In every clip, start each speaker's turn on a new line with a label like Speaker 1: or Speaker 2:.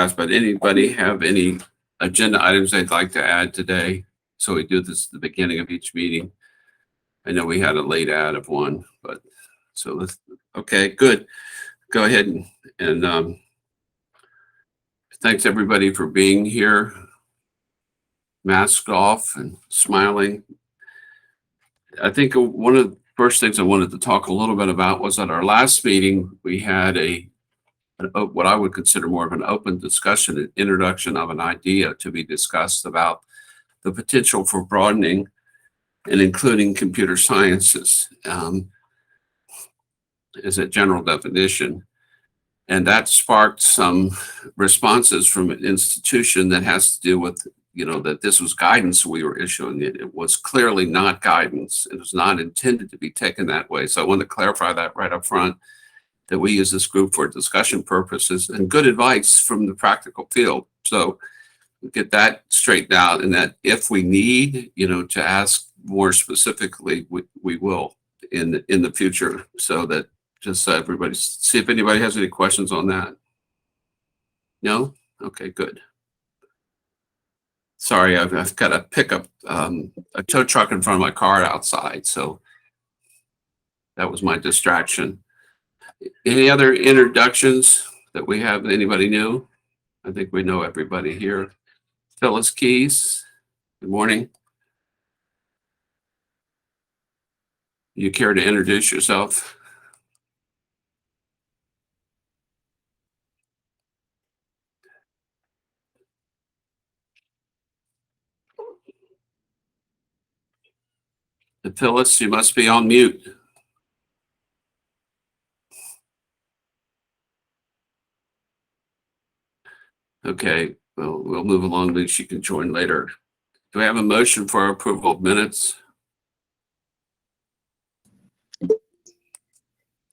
Speaker 1: passed, but anybody have any agenda items they'd like to add today? So we do this at the beginning of each meeting. I know we had a late add of one, but so let's, okay, good. Go ahead and thanks everybody for being here. Mask off and smiling. I think one of the first things I wanted to talk a little bit about was at our last meeting, we had what I would consider more of an open discussion, an introduction of an idea to be discussed about the potential for broadening and including computer sciences as a general definition. And that sparked some responses from an institution that has to do with, that this was guidance we were issuing. It was clearly not guidance. It was not intended to be taken that way. So I want to clarify that right up front, that we use this group for discussion purposes and good advice from the practical field. So get that straightened out, and that if we need, to ask more specifically, we will in the future, so that just so everybody, see if anybody has any questions on that. No? Okay, good. Sorry, I've got to pick up a tow truck in front of my car outside, so that was my distraction. Any other introductions that we have? Anybody new? I think we know everybody here. Phyllis Keys, good morning. You care to introduce yourself? And Phyllis, you must be on mute. Okay, well, we'll move along, then she can join later. Do we have a motion for approval of minutes?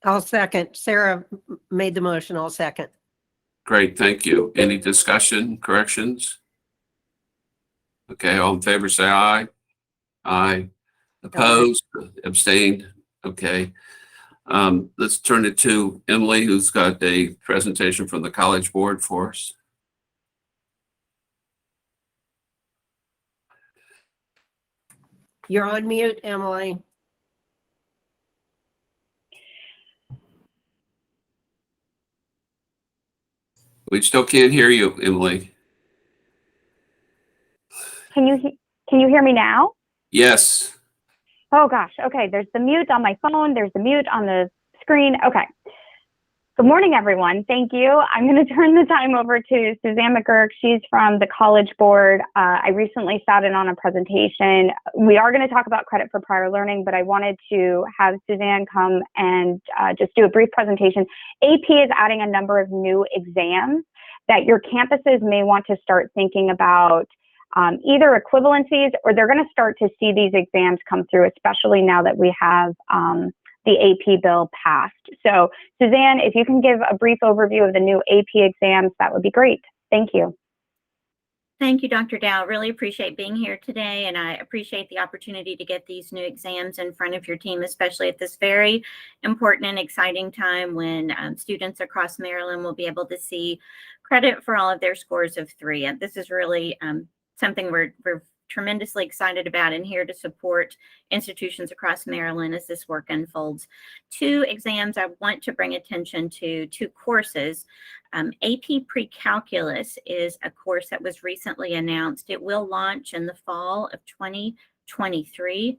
Speaker 2: I'll second. Sarah made the motion. I'll second.
Speaker 1: Great, thank you. Any discussion, corrections? Okay, all in favor, say aye. Aye. Opposed, abstained. Okay. Let's turn it to Emily, who's got a presentation from the College Board for us.
Speaker 2: You're on mute, Emily.
Speaker 1: We still can't hear you, Emily.
Speaker 3: Can you hear me now?
Speaker 1: Yes.
Speaker 3: Oh gosh. Okay. There's the mute on my phone. There's the mute on the screen. Okay. Good morning, everyone. Thank you. I'm going to turn the time over to Suzanne McGurk. She's from the College Board. I recently sat in on a presentation. We are going to talk about credit for prior learning, but I wanted to have Suzanne come and just do a brief presentation. AP is adding a number of new exams that your campuses may want to start thinking about, either equivalencies, or they're going to start to see these exams come through, especially now that we have the AP bill passed. So Suzanne, if you can give a brief overview of the new AP exams, that would be great. Thank you.
Speaker 4: Thank you, Dr. Dow. Really appreciate being here today, and I appreciate the opportunity to get these new exams in front of your team, especially at this very important and exciting time when students across Maryland will be able to see credit for all of their scores of 3. And this is really something we're tremendously excited about, and here to support institutions across Maryland as this work unfolds. 2 exams I want to bring attention to, 2 courses. AP Pre-Calculus is a course that was recently announced. It will launch in the fall of 2023.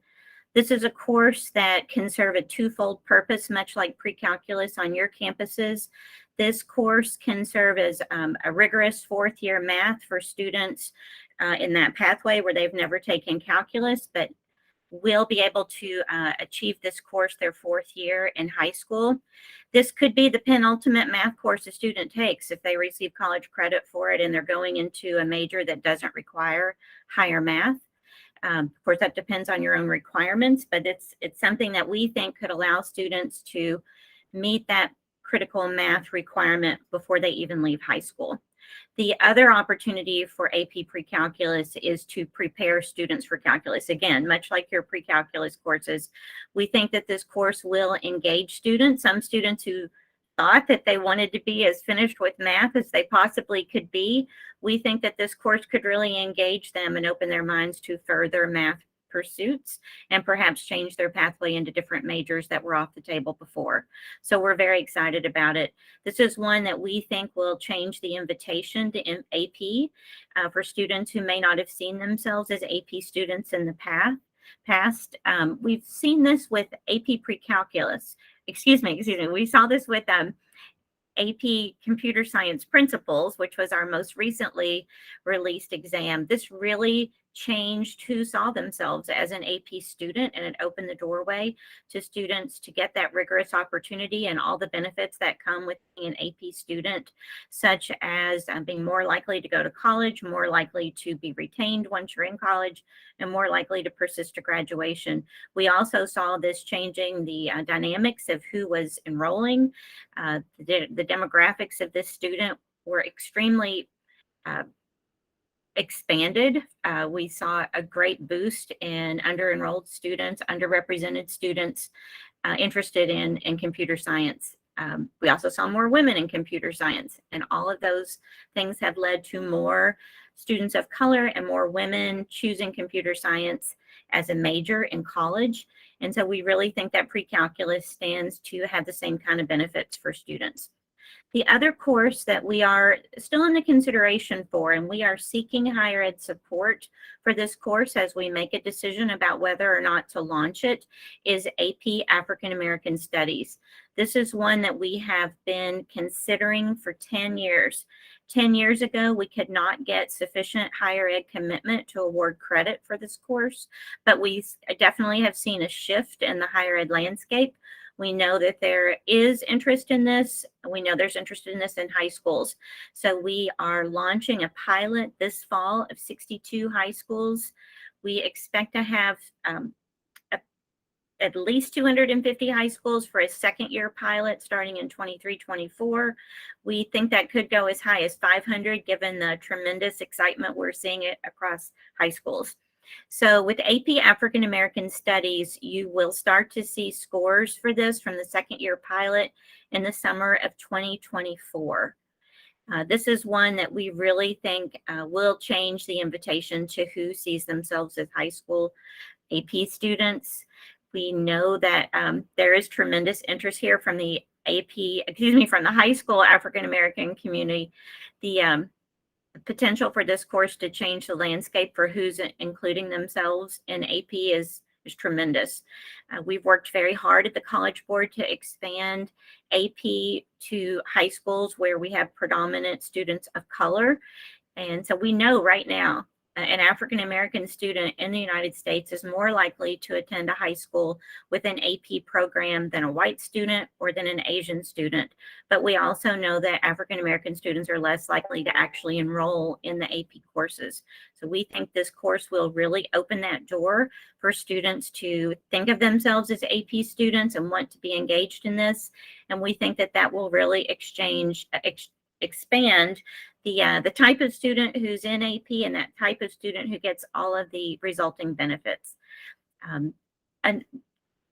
Speaker 4: This is a course that can serve a twofold purpose, much like pre-calculus on your campuses. This course can serve as a rigorous 4th-year math for students in that pathway where they've never taken calculus, but will be able to achieve this course their 4th year in high school. This could be the penultimate math course a student takes if they receive college credit for it and they're going into a major that doesn't require higher math. Of course, that depends on your own requirements, but it's something that we think could allow students to meet that critical math requirement before they even leave high school. The other opportunity for AP Pre-Calculus is to prepare students for calculus. Again, much like your pre-calculus courses, we think that this course will engage students. Some students who thought that they wanted to be as finished with math as they possibly could be, we think that this course could really engage them and open their minds to further math pursuits and perhaps change their pathway into different majors that were off the table before. So we're very excited about it. This is one that we think will change the invitation to AP for students who may not have seen themselves as AP students in the past. We've seen this with AP pre-calculus. Excuse me. We saw this with AP Computer Science Principles, which was our most recently released exam. This really changed who saw themselves as an AP student, and it opened the doorway to students to get that rigorous opportunity and all the benefits that come with being an AP student, such as being more likely to go to college, more likely to be retained once you're in college, and more likely to persist to graduation. We also saw this changing the dynamics of who was enrolling. The demographics of this student were extremely expanded. We saw a great boost in under-enrolled students, underrepresented students interested in computer science. We also saw more women in computer science, and all of those things have led to more students of color and more women choosing computer science as a major in college. And so we really think that pre-calculus stands to have the same kind of benefits for students. The other course that we are still in the consideration for, and we are seeking higher ed support for this course as we make a decision about whether or not to launch it, is AP African American Studies. This is one that we have been considering for 10 years. 10 years ago, we could not get sufficient higher ed commitment to award credit for this course, but we definitely have seen a shift in the higher ed landscape. We know that there is interest in this. We know there's interest in this in high schools. So we are launching a pilot this fall of 62 high schools. We expect to have at least 250 high schools for a second year pilot starting in 23-24. We think that could go as high as 500 given the tremendous excitement we're seeing it across high schools. So with AP African American Studies, you will start to see scores for this from the second year pilot in the summer of 2024. This is one that we really think will change the invitation to who sees themselves as high school AP students. We know that there is tremendous interest here from the from the high school African American community. The potential for this course to change the landscape for who's including themselves in AP is tremendous. We've worked very hard at the College Board to expand AP to high schools where we have predominant students of color. And so we know right now an African American student in the United States is more likely to attend a high school with an AP program than a white student or than an Asian student. But we also know that African American students are less likely to actually enroll in the AP courses. So we think this course will really open that door for students to think of themselves as AP students and want to be engaged in this. And we think that that will really expand the type of student who's in AP and that type of student who gets all of the resulting benefits. A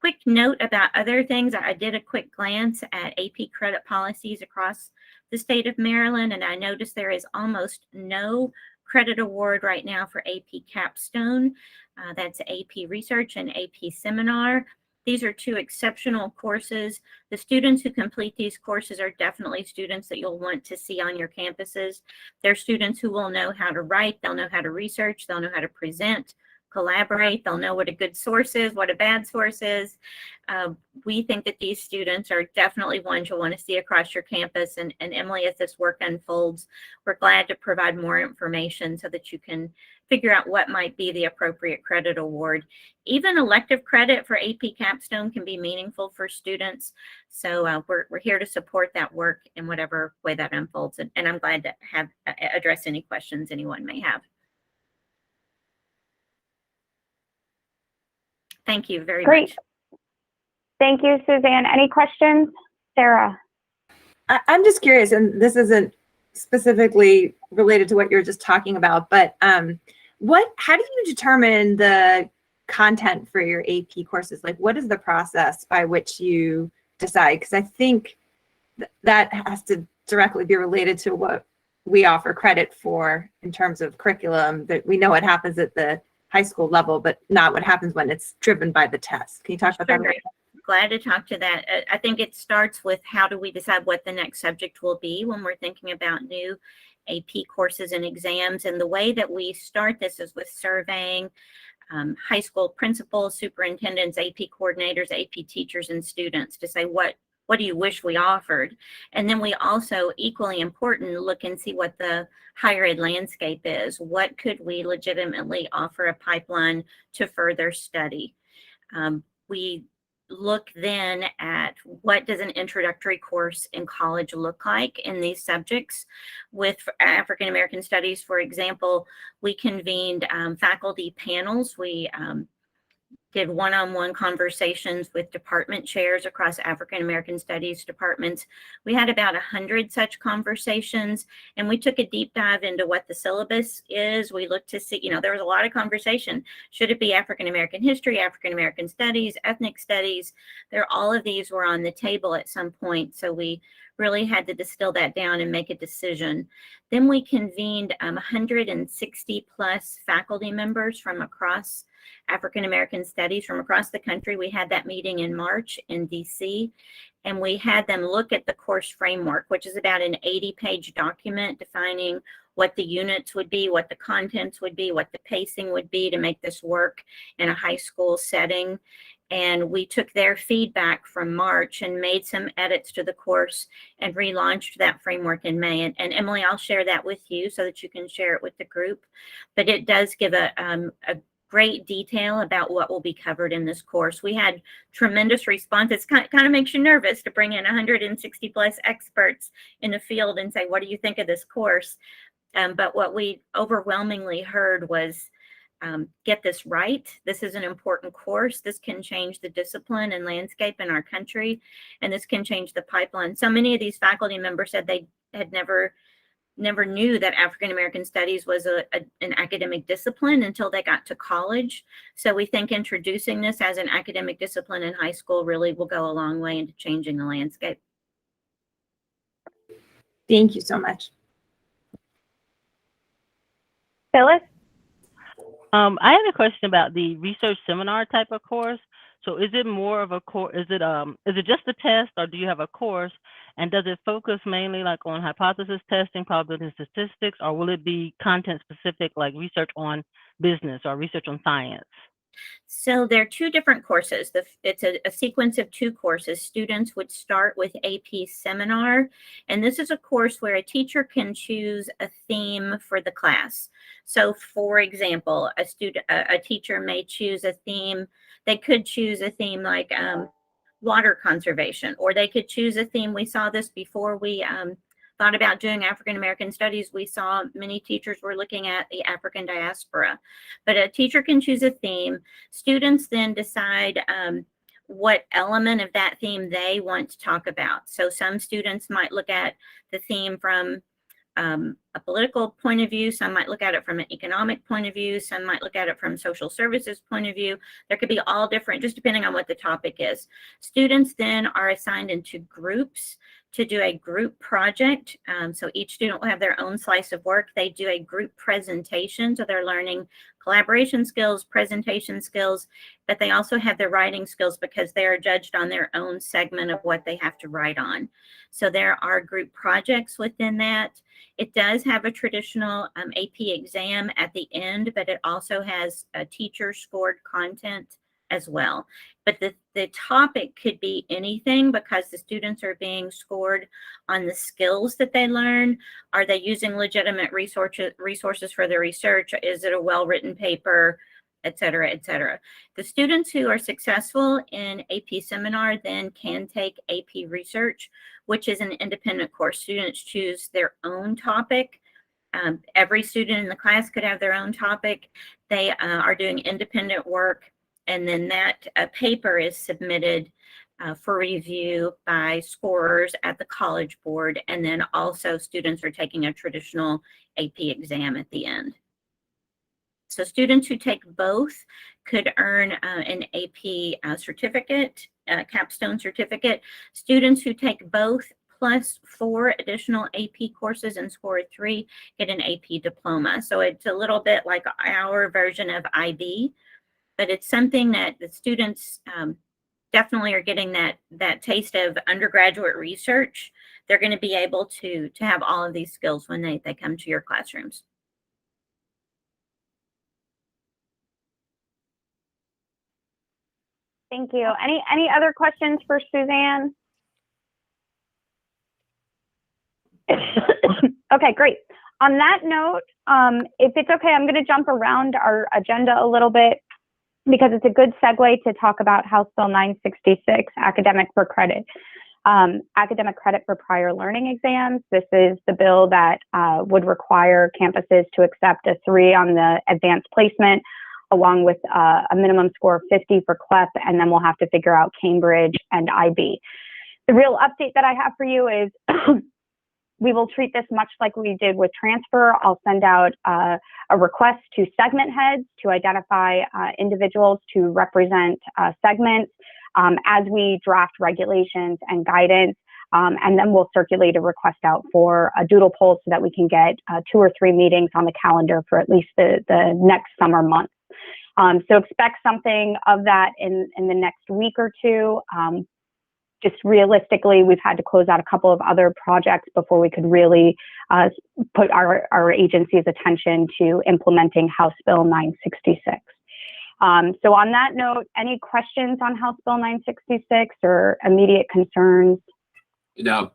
Speaker 4: quick note about other things. I did a quick glance at AP credit policies across the state of Maryland, and I noticed there is almost no credit award right now for AP Capstone. That's AP Research and AP Seminar. These are two exceptional courses. The students who complete these courses are definitely students that you'll want to see on your campuses. They're students who will know how to write, they'll know how to research, they'll know how to present, collaborate, they'll know what a good source is, what a bad source is. We think that these students are definitely ones you'll want to see across your campus. And Emily, as this work unfolds, we're glad to provide more information so that you can figure out what might be the appropriate credit award. Even elective credit for AP Capstone can be meaningful for students. So we're here to support that work in whatever way that unfolds. And I'm glad to have address any questions anyone may have. Thank you very much.
Speaker 3: Thank you, Suzanne. Any questions? Sarah?
Speaker 5: I'm just curious, and this isn't specifically related to what you're just talking about, but how do you determine the content for your AP courses? Like, what is the process by which you decide? Because I think that has to directly be related to what we offer credit for in terms of curriculum, that we know what happens at the high school level, but not what happens when it's driven by the test. Can you talk about that a little bit?
Speaker 4: Glad to talk to that. I think it starts with how do we decide what the next subject will be when we're thinking about new AP courses and exams. And the way that we start this is with surveying high school principals, superintendents, AP coordinators, AP teachers, and students to say, what do you wish we offered? And then we also, equally important, look and see what the higher ed landscape is. What could we legitimately offer a pipeline to further study? We look then at what does an introductory course in college look like in these subjects. With African American Studies, for example, we convened faculty panels. We did one-on-one conversations with department chairs across African American Studies departments. We had about 100 such conversations, and we took a deep dive into what the syllabus is. We looked to see, there was a lot of conversation. Should it be African American history, African American studies, ethnic studies? All of these were on the table at some point, so we really had to distill that down and make a decision. Then we convened 160 plus faculty members from across African American Studies from across the country. We had that meeting in March in DC, and we had them look at the course framework, which is about an 80-page document defining what the units would be, what the contents would be, what the pacing would be to make this work in a high school setting. And we took their feedback from March and made some edits to the course and relaunched that framework in May. And Emily, I'll share that with you so that you can share it with the group. But it does give a great detail about what will be covered in this course. We had tremendous response. It kind of makes you nervous to bring in 160 plus experts in the field and say, what do you think of this course? But what we overwhelmingly heard was, get this right. This is an important course. This can change the discipline and landscape in our country, and this can change the pipeline. So many of these faculty members said they had never knew that African American Studies was an academic discipline until they got to college. So we think introducing this as an academic discipline in high school really will go a long way into changing the landscape.
Speaker 5: Thank you so much.
Speaker 3: Phyllis?
Speaker 6: I had a question about the research seminar type of course. So is it more of a course, is it just a test, or do you have a course? And does it focus mainly like on hypothesis testing, probability and statistics, or will it be content specific, like research on business or research on science?
Speaker 4: So there are two different courses. It's a sequence of two courses. Students would start with AP Seminar, and this is a course where a teacher can choose a theme for the class. So for example, a teacher may choose a theme. They could choose a theme like water conservation, or they could choose a theme. We saw this before we thought about doing African American Studies. We saw many teachers were looking at the African diaspora, but a teacher can choose a theme. Students then decide what element of that theme they want to talk about. So some students might look at the theme from a political point of view. Some might look at it from an economic point of view. Some might look at it from social services point of view. There could be all different, just depending on what the topic is. Students then are assigned into groups to do a group project. So each student will have their own slice of work. They do a group presentation, so they're learning collaboration skills, presentation skills, but they also have their writing skills because they are judged on their own segment of what they have to write on. So there are group projects within that. It does have a traditional AP exam at the end, but it also has a teacher scored content as well. But the topic could be anything because the students are being scored on the skills that they learn. Are they using legitimate resources for their research? Is it a well-written paper, et cetera, et cetera. The students who are successful in AP Seminar then can take AP Research, which is an independent course. Students choose their own topic. Every student in the class could have their own topic. They are doing independent work. And then that paper is submitted for review by scorers at the College Board. And then also students are taking a traditional AP exam at the end. So students who take both could earn an AP certificate, capstone certificate. Students who take both plus 4 additional AP courses and score 3, get an AP diploma. So it's a little bit like our version of IB, but it's something that the students definitely are getting that taste of undergraduate research. They're going to be able to have all of these skills when they come to your classrooms.
Speaker 3: Thank you. Any other questions for Suzanne? Okay, great. On that note, if it's okay, I'm going to jump around our agenda a little bit because it's a good segue to talk about House Bill 966, academic credit for prior learning exams. This is the bill that would require campuses to accept a 3 on the advanced placement, along with a minimum score of 50 for CLEP, and then we'll have to figure out Cambridge and IB. The real update that I have for you is we will treat this much like we did with transfer. I'll send out a request to segment heads to identify individuals to represent segments as we draft regulations and guidance. And then we'll circulate a request out for a doodle poll so that we can get 2 or 3 meetings on the calendar for at least the next summer months. So expect something of that in the next week or 2. Just realistically, we've had to close out a couple of other projects before we could really put our agency's attention to implementing House Bill 966. So on that note, any questions on House Bill 966 or immediate concerns?
Speaker 1: Now,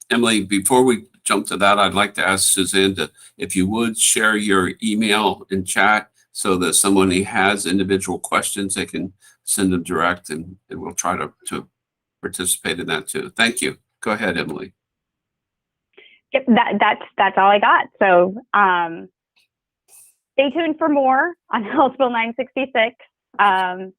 Speaker 1: Emily, before we jump to that, I'd like to ask Suzanne to, if you would, share your email in chat so that someone who has individual questions, they can send them direct, and we'll try to participate in that too. Thank you. Go ahead, Emily.
Speaker 3: Yep, that's all I got. So stay tuned for more on House Bill 966. And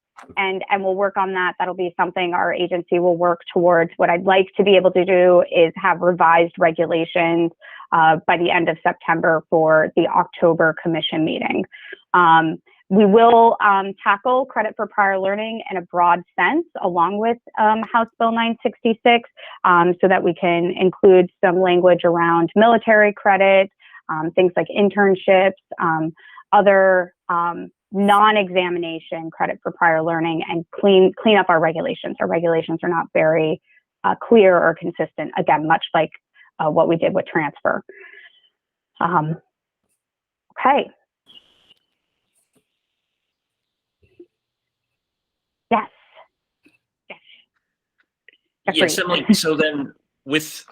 Speaker 3: we'll work on that. That'll be something our agency will work towards. What I'd like to be able to do is have revised regulations by the end of September for the October commission meeting. We will tackle credit for prior learning in a broad sense along with House Bill 966 so that we can include some language around military credit, things like internships, other non-examination credit for prior learning, and clean up our regulations. Our regulations are not very clear or consistent, again, much like what we did with transfer. Okay. Yes.
Speaker 7: Yes, Emily. So then with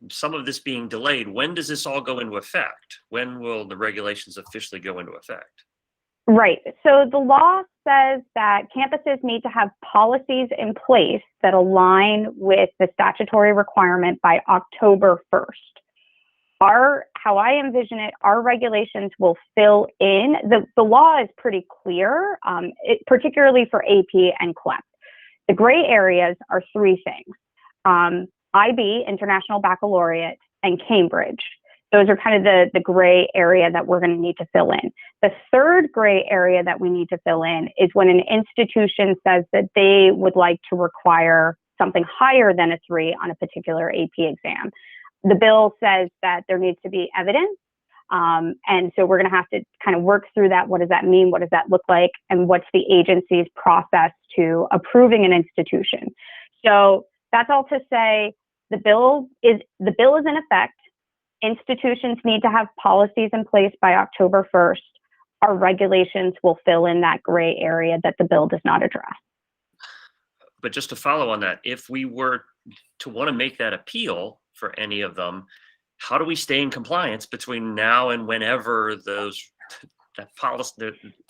Speaker 7: some of this being delayed, when does this all go into effect? When will the regulations officially go into effect?
Speaker 3: Right. So the law says that campuses need to have policies in place that align with the statutory requirement by October 1st. How I envision it, our regulations will fill in. The law is pretty clear, particularly for AP and CLEP. The gray areas are 3 things. IB, International Baccalaureate, and Cambridge. Those are kind of the gray area that we're going to need to fill in. The third gray area that we need to fill in is when an institution says that they would like to require something higher than a 3 on a particular AP exam. The bill says that there needs to be evidence. And so we're going to have to kind of work through that. What does that mean? What does that look like? And what's the agency's process to approving an institution? So that's all to say the bill is in effect. Institutions need to have policies in place by October 1st. Our regulations will fill in that gray area that the bill does not address.
Speaker 7: But just to follow on that, if we were to want to make that appeal for any of them, how do we stay in compliance between now and whenever that policy,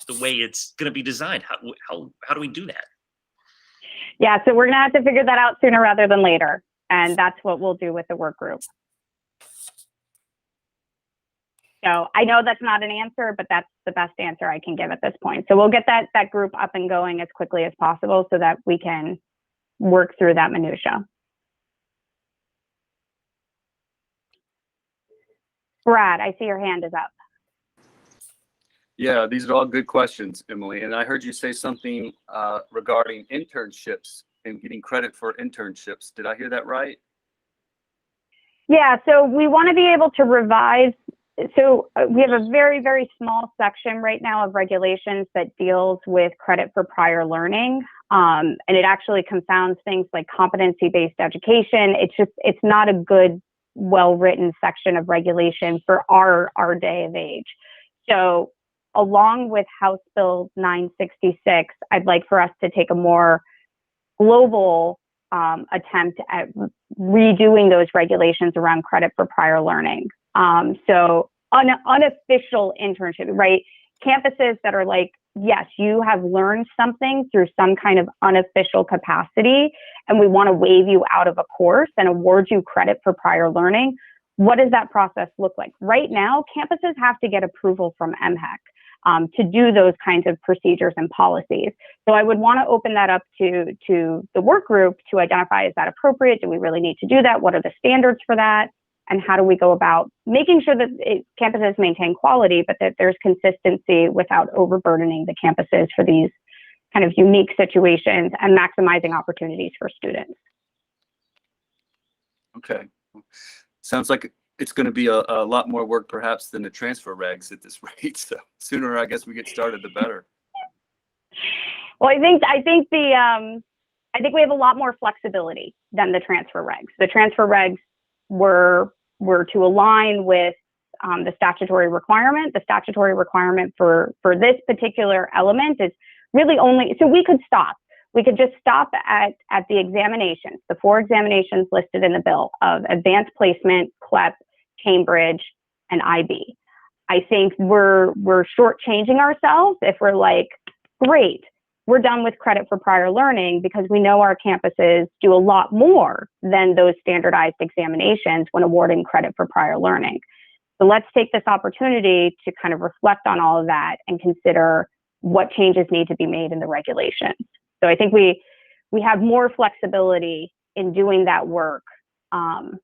Speaker 7: the way it's going to be designed? How do we do that?
Speaker 3: Yeah, so we're going to have to figure that out sooner rather than later. And that's what we'll do with the work group. So I know that's not an answer, but that's the best answer I can give at this point. So we'll get that group up and going as quickly as possible so that we can work through that minutia. Brad, I see your hand is up.
Speaker 8: Yeah, these are all good questions, Emily. And I heard you say something regarding internships and getting credit for internships. Did I hear that right?
Speaker 3: Yeah, so we want to be able to revise. So we have a very, very small section right now of regulations that deals with credit for prior learning. And it actually confounds things like competency-based education. It's not a good, well-written section of regulation for our day of age. So along with House Bill 966, I'd like for us to take a more global attempt at redoing those regulations around credit for prior learning. So unofficial internship, right? Campuses that are like, yes, you have learned something through some kind of unofficial capacity, and we want to waive you out of a course and award you credit for prior learning. What does that process look like? Right now, campuses have to get approval from MHEC to do those kinds of procedures and policies. So I would want to open that up to the work group to identify, is that appropriate? Do we really need to do that? What are the standards for that? And how do we go about making sure that campuses maintain quality, but that there's consistency without overburdening the campuses for these kind of unique situations and maximizing opportunities for students?
Speaker 8: Okay. Sounds like it's going to be a lot more work perhaps than the transfer regs at this rate. So sooner, I guess, we get started, the better.
Speaker 3: Well, I think we have a lot more flexibility than the transfer regs. The transfer regs were to align with the statutory requirement. The statutory requirement for this particular element is really only, so we could stop. We could just stop at the examinations, the 4 examinations listed in the bill of advanced placement, CLEP, Cambridge, and IB. I think we're shortchanging ourselves if we're like, great, we're done with credit for prior learning, because we know our campuses do a lot more than those standardized examinations when awarding credit for prior learning. So let's take this opportunity to kind of reflect on all of that and consider what changes need to be made in the regulations. So I think we have more flexibility in doing that work than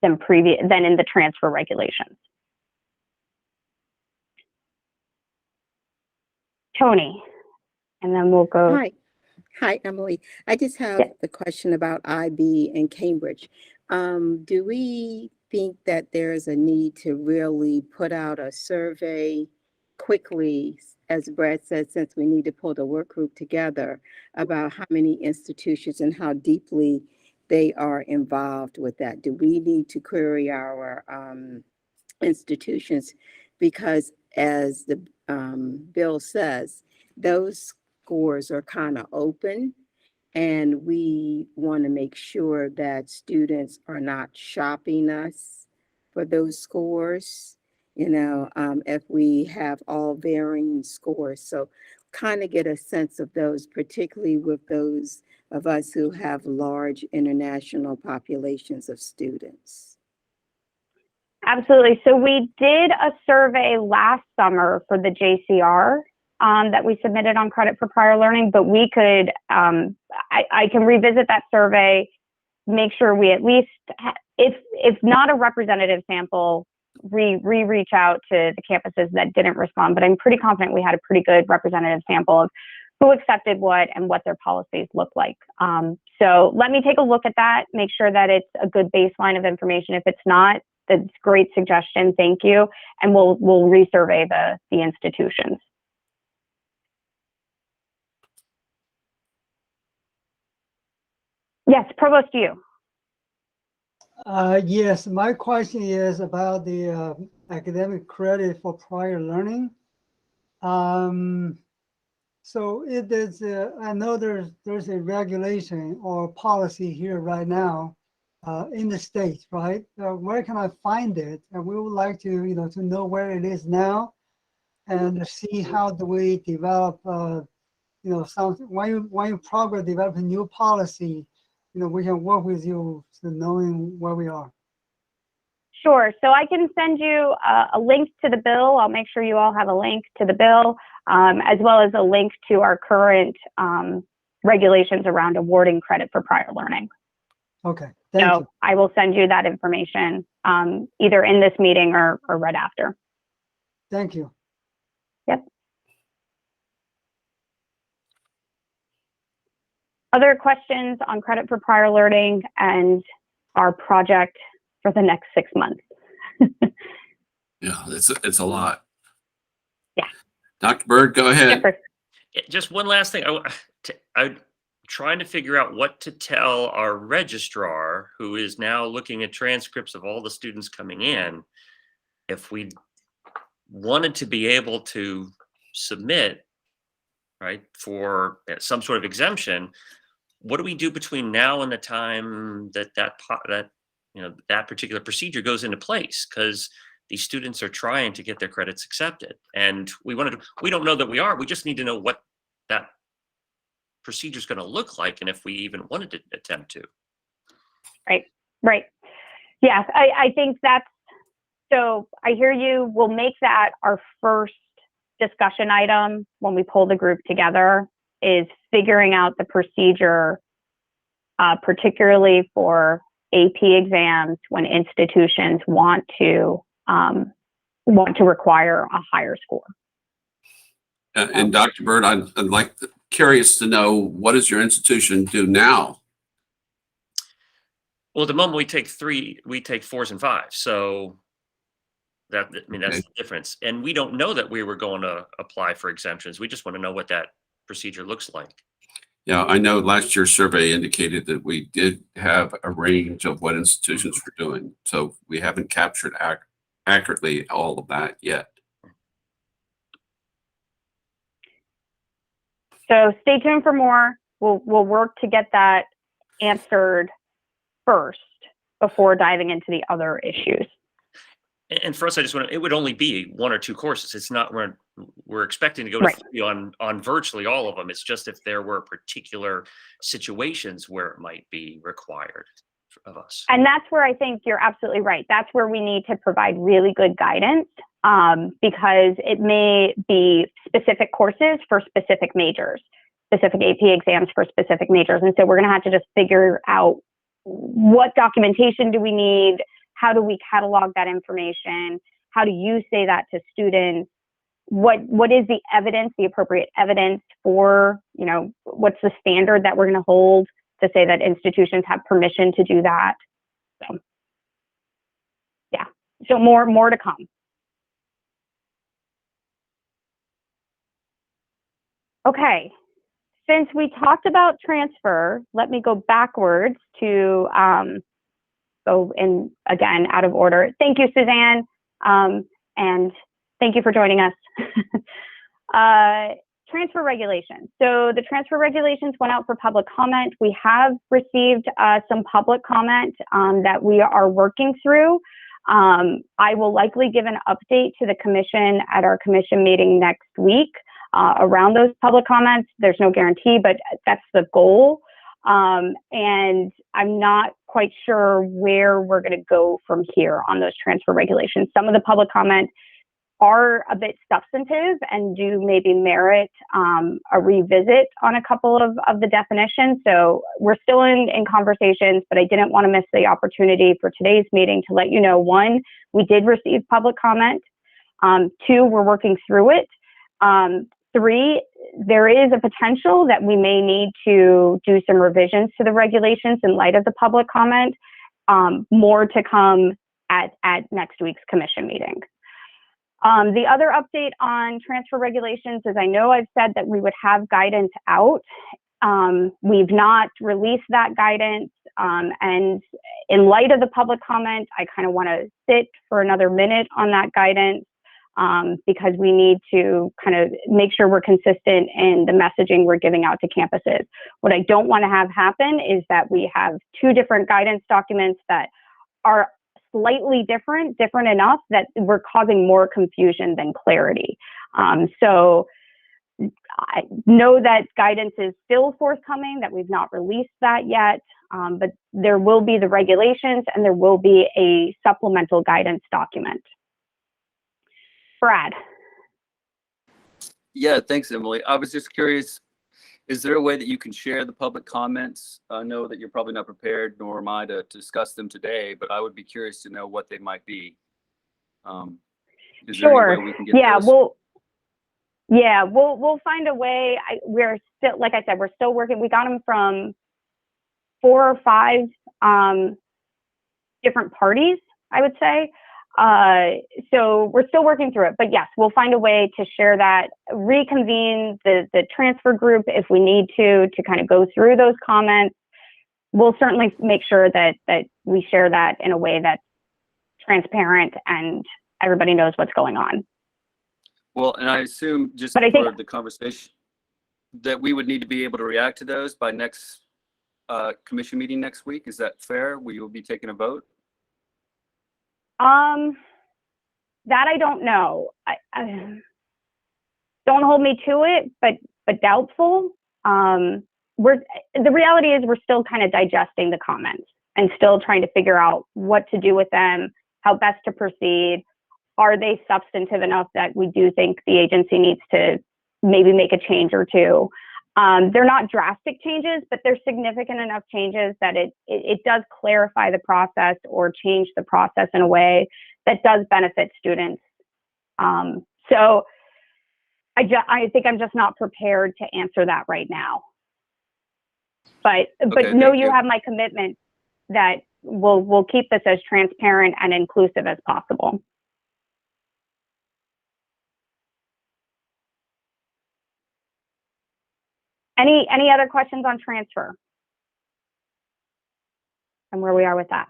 Speaker 3: in the transfer regulations. Tony, and then we'll go.
Speaker 9: Hi, Emily. I just have
Speaker 3: Yeah.
Speaker 9: the question about IB and Cambridge. Do we think that there's a need to really put out a survey quickly, as Brad said, since we need to pull the work group together, about how many institutions and how deeply they are involved with that? Do we need to query our institutions? Because as the bill says, those scores are kind of open, and we want to make sure that students are not shopping us for those scores, if we have all varying scores. So kind of get a sense of those, particularly with those of us who have large international populations of students.
Speaker 3: Absolutely. So we did a survey last summer for the JCR that we submitted on credit for prior learning, but we could, I can revisit that survey, make sure we at least, if not a representative sample, reach out to the campuses that didn't respond. But I'm pretty confident we had a pretty good representative sample of who accepted what and what their policies look like. So let me take a look at that, make sure that it's a good baseline of information. If it's not, that's a great suggestion. Thank you. And we'll resurvey the institutions. Yes, Provost, you.
Speaker 10: Yes, my question is about the academic credit for prior learning. So it is, I know there's a regulation or policy here right now in the States, right? Where can I find it? And we would like to, to know where it is now, and to see how do we develop, something. When you progress developing new policy, we can work with you to knowing where we are.
Speaker 3: Sure. So I can send you a link to the bill. I'll make sure you all have a link to the bill, as well as a link to our current regulations around awarding credit for prior learning.
Speaker 10: Okay, thank you.
Speaker 3: I will send you that information either in this meeting or right after.
Speaker 10: Thank you.
Speaker 3: Yep. Other questions on credit for prior learning and our project for the next 6 months.
Speaker 1: Yeah, it's a lot.
Speaker 3: Yeah.
Speaker 1: Dr. Bird, go ahead.
Speaker 3: Jeffrey.
Speaker 7: Just one last thing. I'm trying to figure out what to tell our registrar, who is now looking at transcripts of all the students coming in. If we wanted to be able to submit, right, for some sort of exemption, what do we do between now and the time that particular procedure goes into place? Because these students are trying to get their credits accepted, and we don't know that we are. We just need to know what that procedure is going to look like, and if we even wanted to attempt to.
Speaker 3: Right. Yes, I think that's, so I hear you. We'll make that our first discussion item when we pull the group together, is figuring out the procedure, particularly for AP exams when institutions want to require a higher score.
Speaker 1: And Dr. Bird, I'd curious to know, what does your institution do now?
Speaker 7: Well, at the moment we take 4s and 5s. So that's
Speaker 1: Okay.
Speaker 7: the difference. And we don't know that we were going to apply for exemptions. We just want to know what that procedure looks like.
Speaker 1: Yeah, I know last year's survey indicated that we did have a range of what institutions were doing. So we haven't captured accurately all of that yet.
Speaker 3: So stay tuned for more. We'll work to get that answered first before diving into the other issues.
Speaker 7: And for us, it would only be 1 or 2 courses. It's not, we're expecting to go to
Speaker 3: Right.
Speaker 7: 3 on virtually all of them. It's just if there were particular situations where it might be required of us.
Speaker 3: And that's where I think you're absolutely right. That's where we need to provide really good guidance, because it may be specific courses for specific majors, specific AP exams for specific majors. And so we're going to have to just figure out what documentation do we need? How do we catalog that information? How do you say that to students? What is the evidence, the appropriate evidence for, what's the standard that we're going to hold to say that institutions have permission to do that? So, yeah. So more to come. Okay. Since we talked about transfer, let me go backwards to go in again out of order. Thank you, Suzanne, and thank you for joining us. Transfer regulations. So the transfer regulations went out for public comment. We have received some public comment that we are working through. I will likely give an update to the commission at our commission meeting next week around those public comments. There's no guarantee, but that's the goal. And I'm not quite sure where we're going to go from here on those transfer regulations. Some of the public comments are a bit substantive and do maybe merit a revisit on a couple of the definitions. So we're still in conversations, but I didn't want to miss the opportunity for today's meeting to let you know, 1, we did receive public comment. 2, we're working through it. 3, there is a potential that we may need to do some revisions to the regulations in light of the public comment. More to come at next week's commission meeting. The other update on transfer regulations is, I know I've said that we would have guidance out. We've not released that guidance. And in light of the public comment, I kind of want to sit for another minute on that guidance, because we need to kind of make sure we're consistent in the messaging we're giving out to campuses. What I don't want to have happen is that we have 2 different guidance documents that are slightly different enough that we're causing more confusion than clarity. So I know that guidance is still forthcoming, that we've not released that yet, but there will be the regulations and there will be a supplemental guidance document. Brad.
Speaker 8: Yeah, thanks, Emily. I was just curious, is there a way that you can share the public comments? I know that you're probably not prepared, nor am I, to discuss them today, but I would be curious to know what they might be. Is there any way we can get those?
Speaker 3: We'll find a way. We're still, like I said, we're still working. We got them from 4 or 5 different parties, I would say. So we're still working through it, but yes, we'll find a way to share that, reconvene the transfer group if we need to kind of go through those comments. We'll certainly make sure that we share that in a way that's transparent and everybody knows what's going on.
Speaker 8: Well, and I assume just
Speaker 3: But I think-
Speaker 8: for the conversation that we would need to be able to react to those by next commission meeting next week. Is that fair? Will you be taking a vote?
Speaker 3: That I don't know. I don't hold me to it, but doubtful. The reality is we're still kind of digesting the comments and still trying to figure out what to do with them, how best to proceed. Are they substantive enough that we do think the agency needs to maybe make a change or two? They're not drastic changes, but they're significant enough changes that it does clarify the process or change the process in a way that does benefit students. So I think I'm just not prepared to answer that right now. But
Speaker 8: Okay,
Speaker 3: know
Speaker 8: thank
Speaker 3: you
Speaker 8: you.
Speaker 3: have my commitment that we'll keep this as transparent and inclusive as possible. Any other questions on transfer and where we are with that?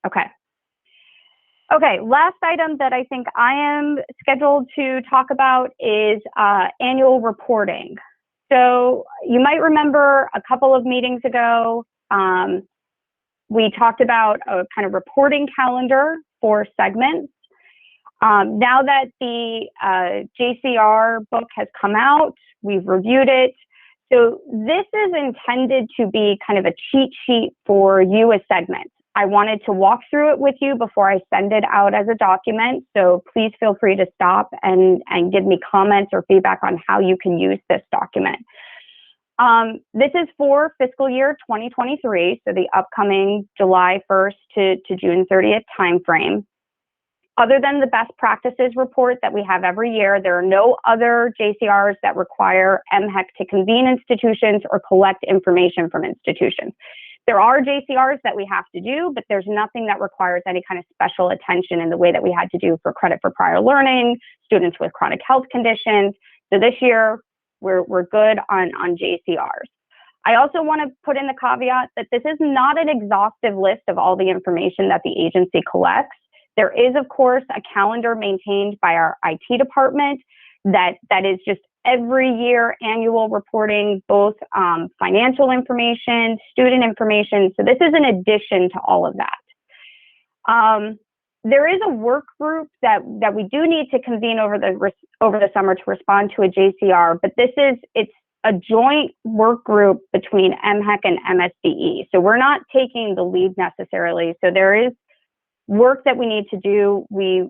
Speaker 3: Okay. Okay, last item that I think I am scheduled to talk about is annual reporting. So you might remember a couple of meetings ago, we talked about a kind of reporting calendar for segments. Now that the JCR book has come out, we've reviewed it. So this is intended to be kind of a cheat sheet for you as segments. I wanted to walk through it with you before I send it out as a document. So please feel free to stop and give me comments or feedback on how you can use this document. This is for fiscal year 2023, so the upcoming July 1st to June 30th timeframe. Other than the best practices report that we have every year, there are no other JCRs that require MHEC to convene institutions or collect information from institutions. There are JCRs that we have to do, but there's nothing that requires any kind of special attention in the way that we had to do for credit for prior learning, students with chronic health conditions. So this year, we're good on JCRs. I also want to put in the caveat that this is not an exhaustive list of all the information that the agency collects. There is, of course, a calendar maintained by our IT department that is just every year annual reporting, both financial information, student information. So this is an addition to all of that. There is a work group that we do need to convene over the summer to respond to a JCR, but it's a joint work group between MHEC and MSDE. So we're not taking the lead necessarily. So there is work that we need to do. We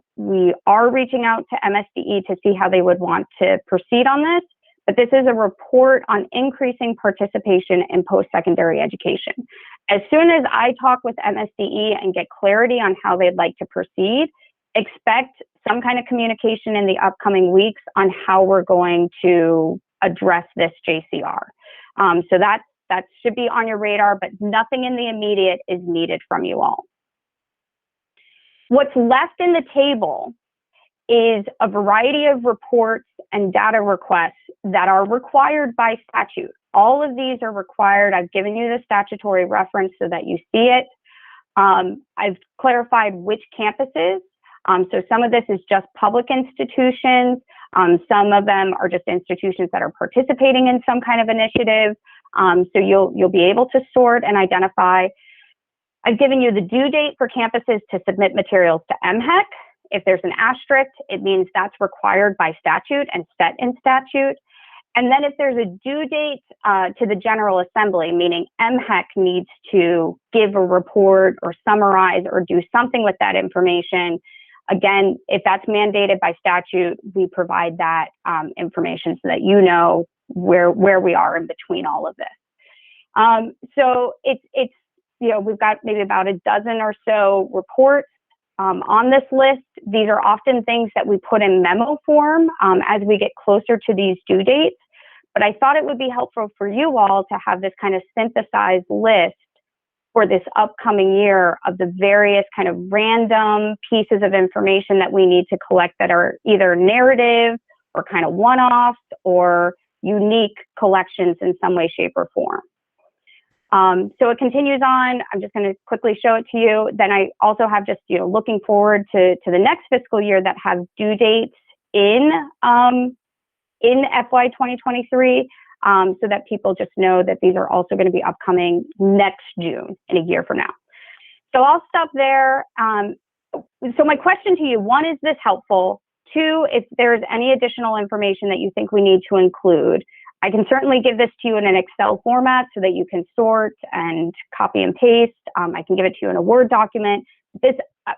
Speaker 3: are reaching out to MSDE to see how they would want to proceed on this, but this is a report on increasing participation in post-secondary education. As soon as I talk with MSDE and get clarity on how they'd like to proceed, expect some kind of communication in the upcoming weeks on how we're going to address this JCR. So that should be on your radar, but nothing in the immediate is needed from you all. What's left in the table is a variety of reports and data requests that are required by statute. All of these are required. I've given you the statutory reference so that you see it. I've clarified which campuses. So some of this is just public institutions. Some of them are just institutions that are participating in some kind of initiative. So you'll be able to sort and identify. I've given you the due date for campuses to submit materials to MHEC. If there's an asterisk, it means that's required by statute and set in statute. And then if there's a due date to the General Assembly, meaning MHEC needs to give a report or summarize or do something with that information, again, if that's mandated by statute, we provide that information so that you know where we are in between all of this. So it's we've got maybe about a dozen or so reports on this list. These are often things that we put in memo form as we get closer to these due dates. But I thought it would be helpful for you all to have this kind of synthesized list for this upcoming year of the various kind of random pieces of information that we need to collect that are either narrative or kind of one-offs or unique collections in some way, shape, or form. So it continues on. I'm just going to quickly show it to you. Then I also have just, looking forward to the next fiscal year that have due dates in FY 2023, so that people just know that these are also going to be upcoming next June, in a year from now. So I'll stop there. So my question to you, one, is this helpful? Two, if there's any additional information that you think we need to include, I can certainly give this to you in an Excel format so that you can sort and copy and paste. I can give it to you in a Word document.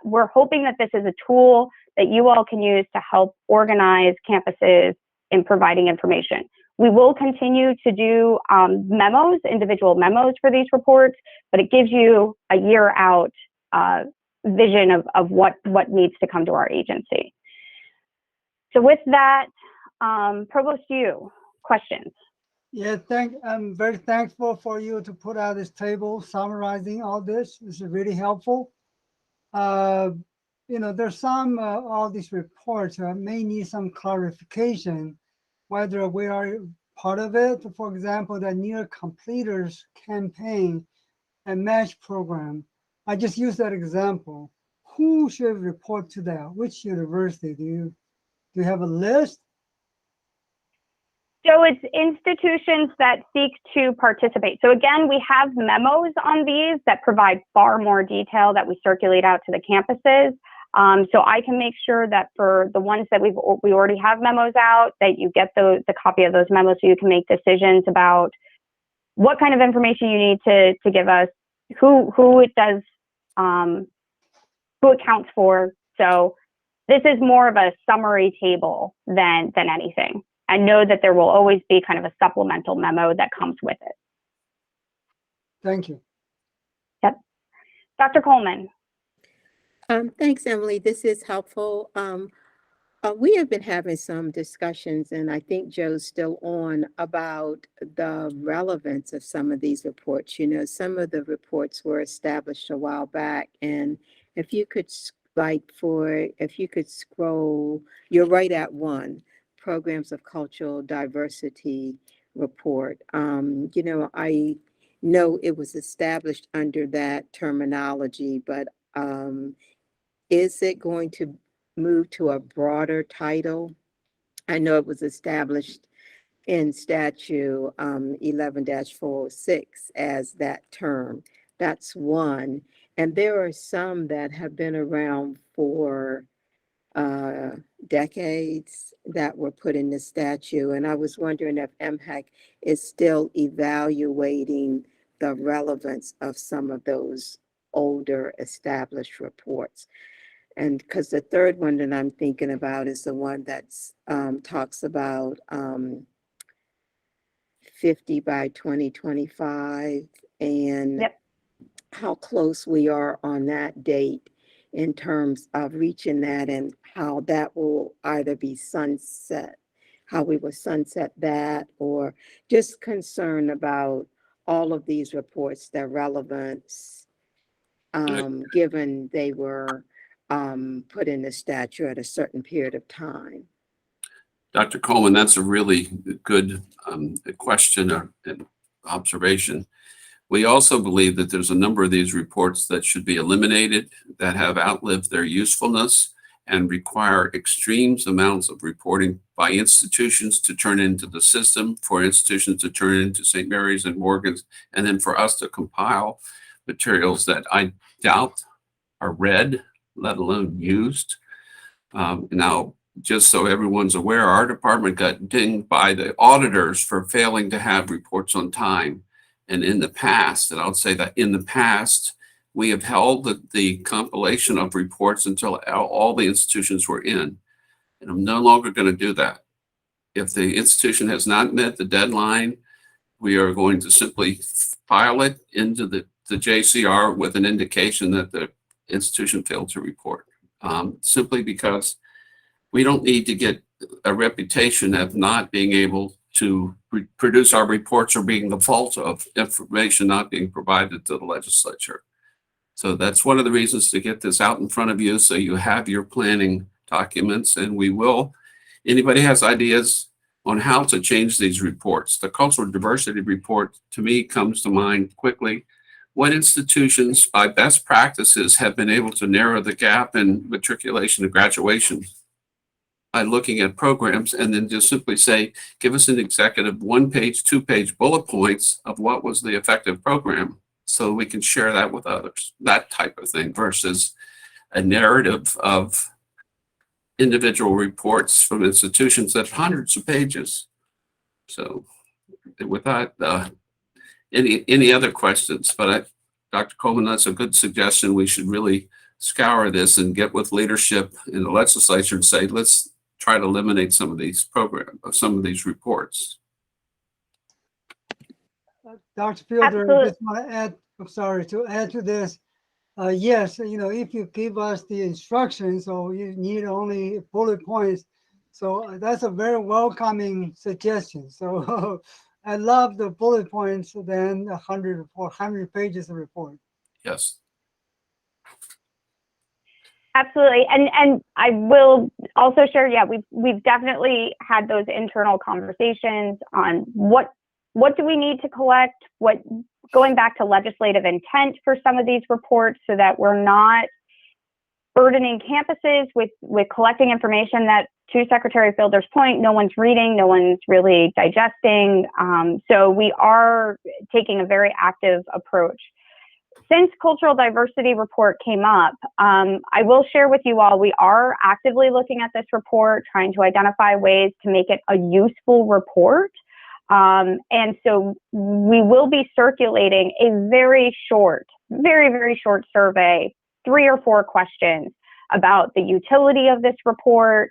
Speaker 3: We're hoping that this is a tool that you all can use to help organize campuses in providing information. We will continue to do memos, individual memos for these reports, but it gives you a year out vision of what needs to come to our agency. So with that, Provost, you. Questions?
Speaker 10: Yeah, I'm very thankful for you to put out this table summarizing all this. This is really helpful. There's some, all these reports may need some clarification, whether we are part of it. For example, the near completers campaign and match program. I just use that example. Who should report to that? Which university? Do you have a list?
Speaker 3: So it's institutions that seek to participate. So again, we have memos on these that provide far more detail that we circulate out to the campuses. So I can make sure that for the ones that we already have memos out, that you get the copy of those memos so you can make decisions about what kind of information you need to give us, who it does, who it counts for. So this is more of a summary table than anything. I know that there will always be kind of a supplemental memo that comes with it.
Speaker 10: Thank you.
Speaker 3: Yep. Dr. Coleman.
Speaker 9: Thanks, Emily. This is helpful. We have been having some discussions, and I think Joe's still on, about the relevance of some of these reports. Some of the reports were established a while back, and if you could scroll, you're right at one. Programs of Cultural Diversity report. I know it was established under that terminology, but is it going to move to a broader title? I know it was established in statute 11-406 as that term. That's one. And there are some that have been around for decades that were put in the statute. And I was wondering if MHEC is still evaluating the relevance of some of those older established reports. And because the third one that I'm thinking about is the one that talks about 50 by 2025 and
Speaker 3: Yep.
Speaker 9: how close we are on that date in terms of reaching that, and how that will either be sunset, how we will sunset that, or just concerned about all of these reports, their relevance, given they were put in the statute at a certain period of time.
Speaker 1: Dr. Coleman, that's a really good question or observation. We also believe that there's a number of these reports that should be eliminated, that have outlived their usefulness and require extreme amounts of reporting by institutions to turn into the system, for institutions to turn into St. Mary's and Morgan's, and then for us to compile materials that I doubt are read, let alone used. Now, just so everyone's aware, our department got dinged by the auditors for failing to have reports on time. And in the past, and I'll say that in the past, we have held the compilation of reports until all the institutions were in. And I'm no longer going to do that. If the institution has not met the deadline, we are going to simply file it into the JCR with an indication that the institution failed to report. Simply because we don't need to get a reputation of not being able to produce our reports are being the fault of information not being provided to the legislature. So that's one of the reasons to get this out in front of you so you have your planning documents, and we will, anybody has ideas on how to change these reports. The cultural diversity report to me comes to mind quickly. What institutions by best practices have been able to narrow the gap in matriculation and graduation by looking at programs, and then just simply say, give us an executive 1-page, 2-page bullet points of what was the effective program so we can share that with others, that type of thing, versus a narrative of individual reports from institutions that hundreds of pages. So with that, any other questions? But Dr. Coleman, that's a good suggestion. We should really scour this and get with leadership in the legislature and say, let's try to eliminate some of these programs, some of these reports.
Speaker 10: Dr. Fielder, I
Speaker 3: Absolutely.
Speaker 10: just want to add, I'm sorry, to add to this. Yes, if you give us the instructions, so you need only bullet points. So that's a very welcoming suggestion. So I love the bullet points than 100 or 100 pages of report.
Speaker 1: Yes.
Speaker 3: Absolutely. And I will also share, yeah, we've definitely had those internal conversations on what do we need to collect, going back to legislative intent for some of these reports so that we're not burdening campuses with collecting information that, to Secretary Fielder's point, no one's reading, no one's really digesting. So we are taking a very active approach. Since cultural diversity report came up, I will share with you all, we are actively looking at this report, trying to identify ways to make it a useful report. And so we will be circulating a very short, very, very short survey, 3 or 4 questions about the utility of this report,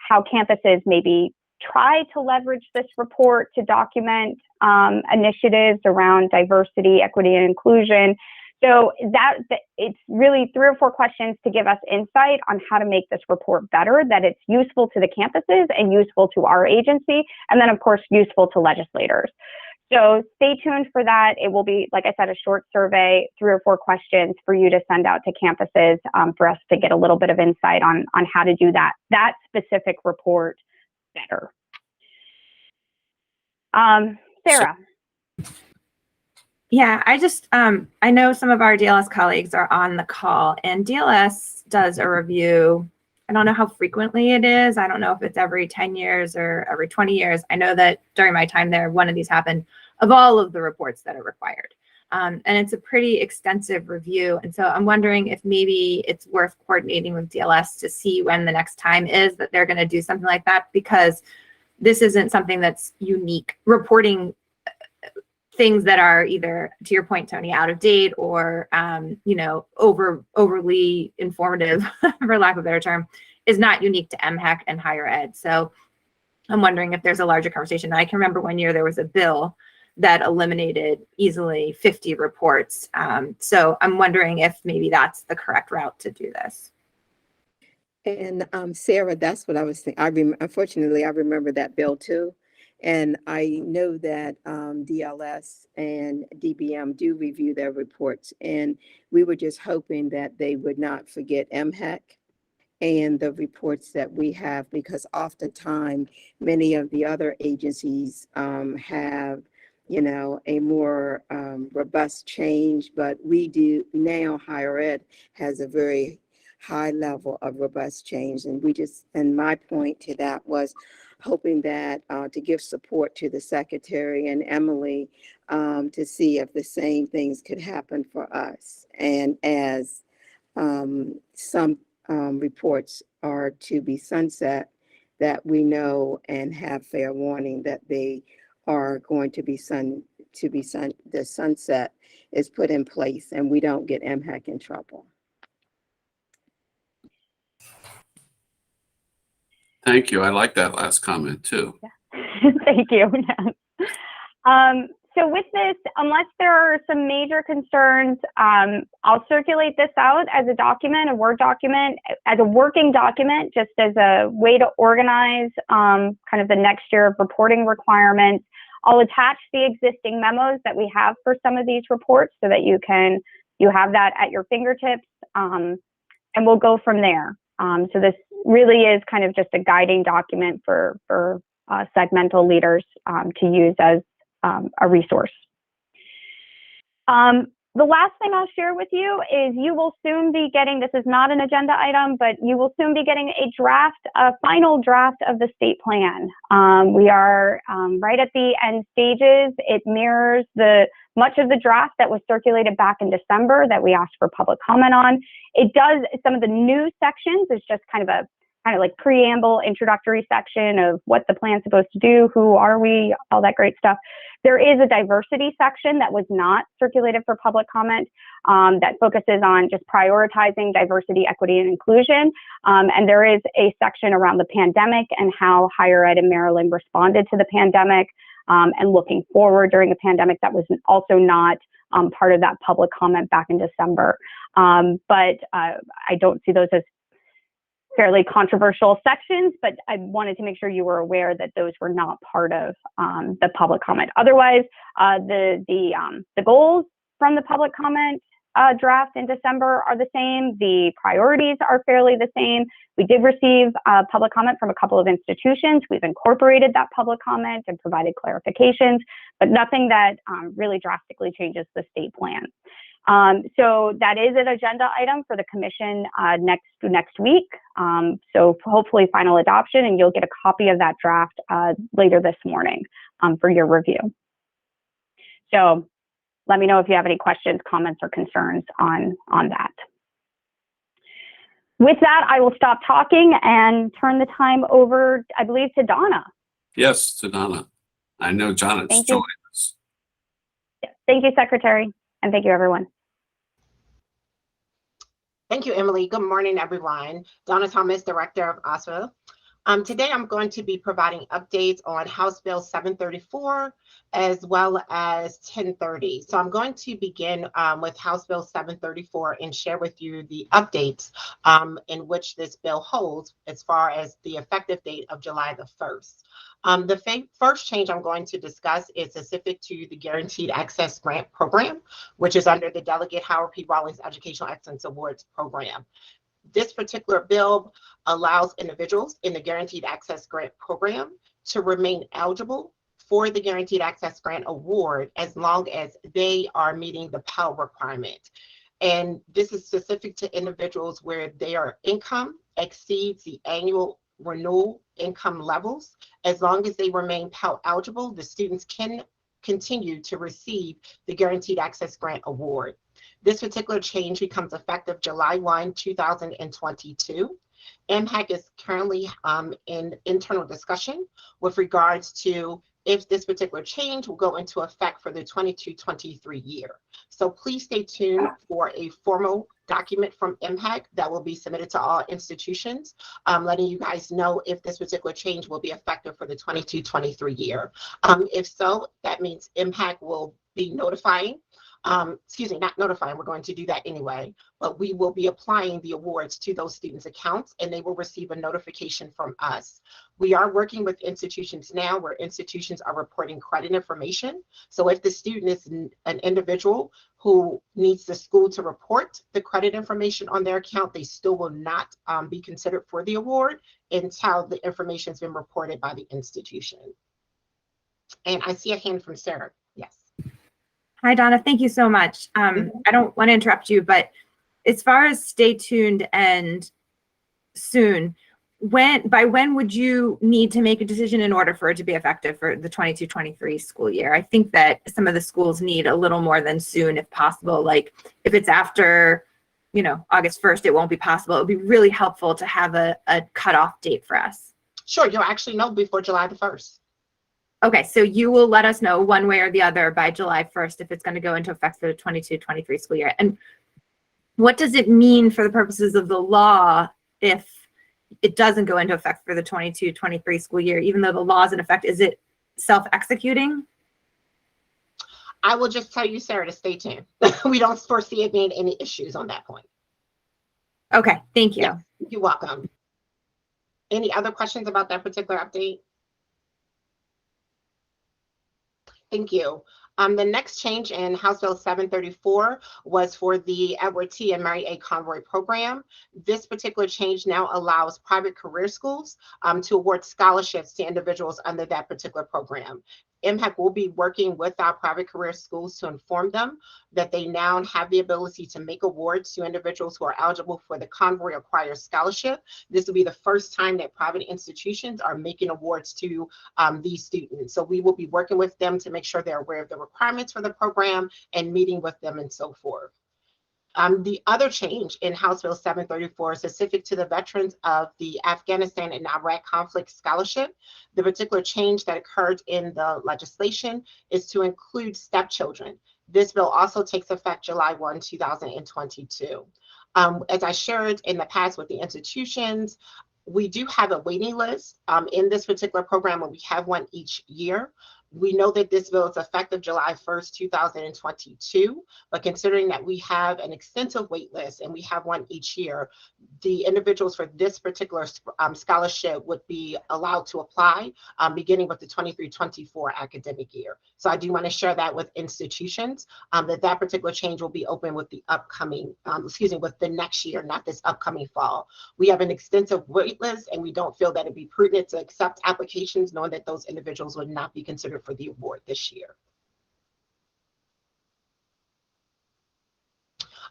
Speaker 3: how campuses maybe try to leverage this report to document initiatives around diversity, equity, and inclusion. So it's really 3 or 4 questions to give us insight on how to make this report better, that it's useful to the campuses and useful to our agency, and then of course useful to legislators. So stay tuned for that. It will be, like I said, a short survey, 3 or 4 questions for you to send out to campuses for us to get a little bit of insight on how to do that specific report better. Sarah.
Speaker 5: Yeah, I just, I know some of our DLS colleagues are on the call, and DLS does a review. I don't know how frequently it is. I don't know if it's every 10 years or every 20 years. I know that during my time there, one of these happened, of all of the reports that are required. And it's a pretty extensive review. And so I'm wondering if maybe it's worth coordinating with DLS to see when the next time is that they're going to do something like that, because this isn't something that's unique. Reporting things that are either, to your point, Tony, out of date or, overly informative, for lack of a better term, is not unique to MHEC and higher ed. So I'm wondering if there's a larger conversation. I can remember one year there was a bill that eliminated easily 50 reports. So I'm wondering if maybe that's the correct route to do this.
Speaker 9: And Sarah, that's what I was thinking. Unfortunately, I remember that bill too. And I know that DLS and DBM do review their reports. And we were just hoping that they would not forget MHEC and the reports that we have, because oftentimes many of the other agencies have, a more robust change, but we do now. Higher ed has a very high level of robust change. And my point to that was hoping that to give support to the secretary and Emily to see if the same things could happen for us. And as some reports are to be sunset, that we know and have fair warning that they are going to be the sunset is put in place and we don't get MHEC in trouble. Thank
Speaker 1: you. I like that last comment too.
Speaker 3: Yeah. Thank you. So with this, unless there are some major concerns, I'll circulate this out as a document, a Word document, as a working document, just as a way to organize kind of the next year of reporting requirements. I'll attach the existing memos that we have for some of these reports so that you have that at your fingertips, and we'll go from there. So this really is kind of just a guiding document for segmental leaders to use as a resource. The last thing I'll share with you is you will soon be getting, this is not an agenda item, but you will soon be getting a final draft of the state plan. We are right at the end stages. It mirrors much of the draft that was circulated back in December that we asked for public comment on. It does, some of the new sections is just kind of like preamble, introductory section of what the plan's supposed to do, who are we, all that great stuff. There is a diversity section that was not circulated for public comment that focuses on just prioritizing diversity, equity, and inclusion. And there is a section around the pandemic and how higher ed in Maryland responded to the pandemic and looking forward during the pandemic. That was also not part of that public comment back in December. But I don't see those as fairly controversial sections, but I wanted to make sure you were aware that those were not part of the public comment. Otherwise, the goals from the public comment draft in December are the same. The priorities are fairly the same. We did receive public comment from a couple of institutions. We've incorporated that public comment and provided clarifications, but nothing that really drastically changes the state plan. So that is an agenda item for the commission next week. So hopefully final adoption, and you'll get a copy of that draft later this morning for your review. So let me know if you have any questions, comments, or concerns on that. With that, I will stop talking and turn the time over, I believe, to Donna.
Speaker 1: Yes, to Donna. I know Jonathan's
Speaker 3: Thank you.
Speaker 1: joined us.
Speaker 3: Thank you, Secretary, and thank you, everyone.
Speaker 11: Thank you, Emily. Good morning, everyone. Donna Thomas, Director of OSPA. Today, I'm going to be providing updates on House Bill 734 as well as 1030. So I'm going to begin with House Bill 734 and share with you the updates in which this bill holds as far as the effective date of July the 1st. The first change I'm going to discuss is specific to the Guaranteed Access Grant Program, which is under the Delegate Howard P. Rawlings Educational Excellence Awards Program. This particular bill allows individuals in the Guaranteed Access Grant Program to remain eligible for the Guaranteed Access Grant Award as long as they are meeting the Pell requirement. And this is specific to individuals where their income exceeds the annual renewal income levels. As long as they remain Pell eligible, the students can continue to receive the Guaranteed Access Grant Award. This particular change becomes effective July 1, 2022. MHAC is currently in internal discussion with regards to if this particular change will go into effect for the 22-23 year. So please stay tuned for a formal document from MHAC that will be submitted to all institutions, letting you guys know if this particular change will be effective for the 22-23 year. If so, that means MHAC will be notifying, not notifying, we're going to do that anyway, but we will be applying the awards to those students' accounts and they will receive a notification from us. We are working with institutions now where institutions are reporting credit information. So if the student is an individual who needs the school to report the credit information on their account, they still will not be considered for the award until the information has been reported by the institution. And I see a hand from Sarah. Yes.
Speaker 5: Hi, Donna. Thank you so much. I don't want to interrupt you, but as far as stay tuned and soon, by when would you need to make a decision in order for it to be effective for the 22-23 school year? I think that some of the schools need a little more than soon if possible. Like if it's after, August 1st, it won't be possible. It would be really helpful to have a cutoff date for us.
Speaker 11: Sure, you'll actually know before July the 1st.
Speaker 5: Okay, so you will let us know one way or the other by July 1st if it's going to go into effect for the 22-23 school year. And what does it mean for the purposes of the law if it doesn't go into effect for the 22-23 school year, even though the law is in effect? Is it self-executing?
Speaker 11: I will just tell you, Sarah, to stay tuned. We don't foresee it being any issues on that point.
Speaker 5: Okay, thank you.
Speaker 11: Yeah, you're welcome. Any other questions about that particular update? Thank you. The next change in House Bill 734 was for the Edward T. and Mary A. Conroy program. This particular change now allows private career schools to award scholarships to individuals under that particular program. MHEC will be working with our private career schools to inform them that they now have the ability to make awards to individuals who are eligible for the Conroy Acquire Scholarship. This will be the first time that private institutions are making awards to these students. So we will be working with them to make sure they're aware of the requirements for the program and meeting with them and so forth. The other change in House Bill 734 is specific to the veterans of the Afghanistan and Iraq conflict scholarship. The particular change that occurred in the legislation is to include stepchildren. This bill also takes effect July 1, 2022. As I shared in the past with the institutions, we do have a waiting list in this particular program, and we have one each year. We know that this bill is effective July 1st, 2022, but considering that we have an extensive wait list and we have one each year, the individuals for this particular scholarship would be allowed to apply beginning with the 23-24 academic year. So I do want to share that with institutions that particular change will be open with the upcoming, with the next year, not this upcoming fall. We have an extensive wait list, and we don't feel that it'd be prudent to accept applications knowing that those individuals would not be considered for the award this year.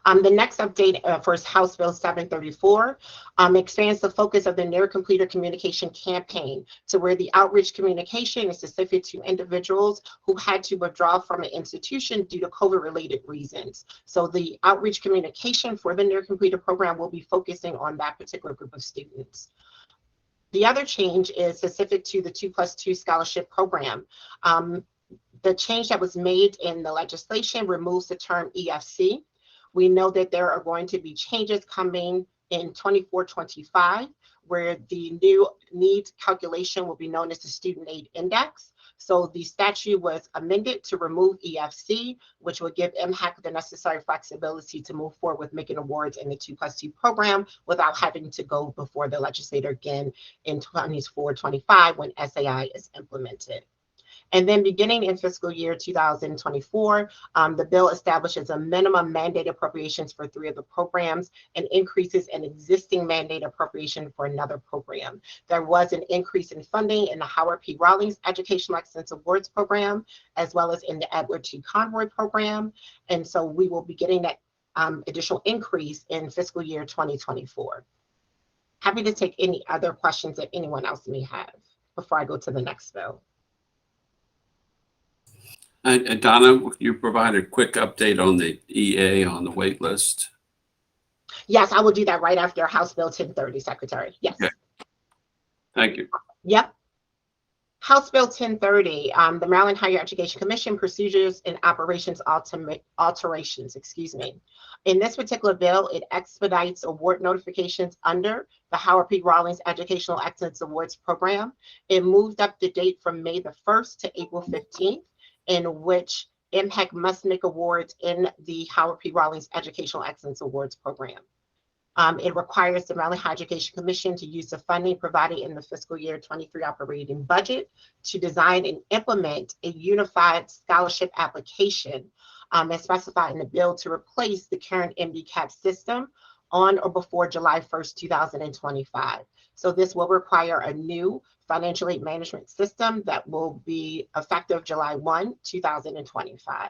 Speaker 11: The next update for House Bill 734 expands the focus of the Near Completer Communication Campaign to where the outreach communication is specific to individuals who had to withdraw from an institution due to COVID-related reasons. So the outreach communication for the Near Completer program will be focusing on that particular group of students. The other change is specific to the 2+2 scholarship program. The change that was made in the legislation removes the term EFC. We know that there are going to be changes coming in 24-25, where the new needs calculation will be known as the Student Aid Index. So the statute was amended to remove EFC, which would give MHEC the necessary flexibility to move forward with making awards in the 2+2 program without having to go before the legislator again in 24-25 when SAI is implemented. And then beginning in fiscal year 2024, the bill establishes a minimum mandated appropriations for 3 of the programs and increases an existing mandate appropriation for another program. There was an increase in funding in the Howard P. Rawlings Educational Excellence Awards program, as well as in the Edward T. Conroy program. And so we will be getting that additional increase in fiscal year 2024. Happy to take any other questions that anyone else may have before I go to the next bill.
Speaker 1: Donna, will you provide a quick update on the EA on the wait list?
Speaker 11: Yes, I will do that right after House Bill 1030, Secretary. Yes.
Speaker 1: Okay. Thank you.
Speaker 11: Yep. House Bill 1030, the Maryland Higher Education Commission Procedures and Operations Alterations, In this particular bill, it expedites award notifications under the Howard P. Rawlings Educational Excellence Awards program. It moved up the date from May the 1st to April 15th. In which MHEC must make awards in the Howard P. Rawlings Educational Excellence Awards program. It requires the Maryland Higher Education Commission to use the funding provided in the fiscal year 23 operating budget to design and implement a unified scholarship application as specified in the bill to replace the current MDCAP system on or before July 1st, 2025. So this will require a new financial aid management system that will be effective July 1, 2025.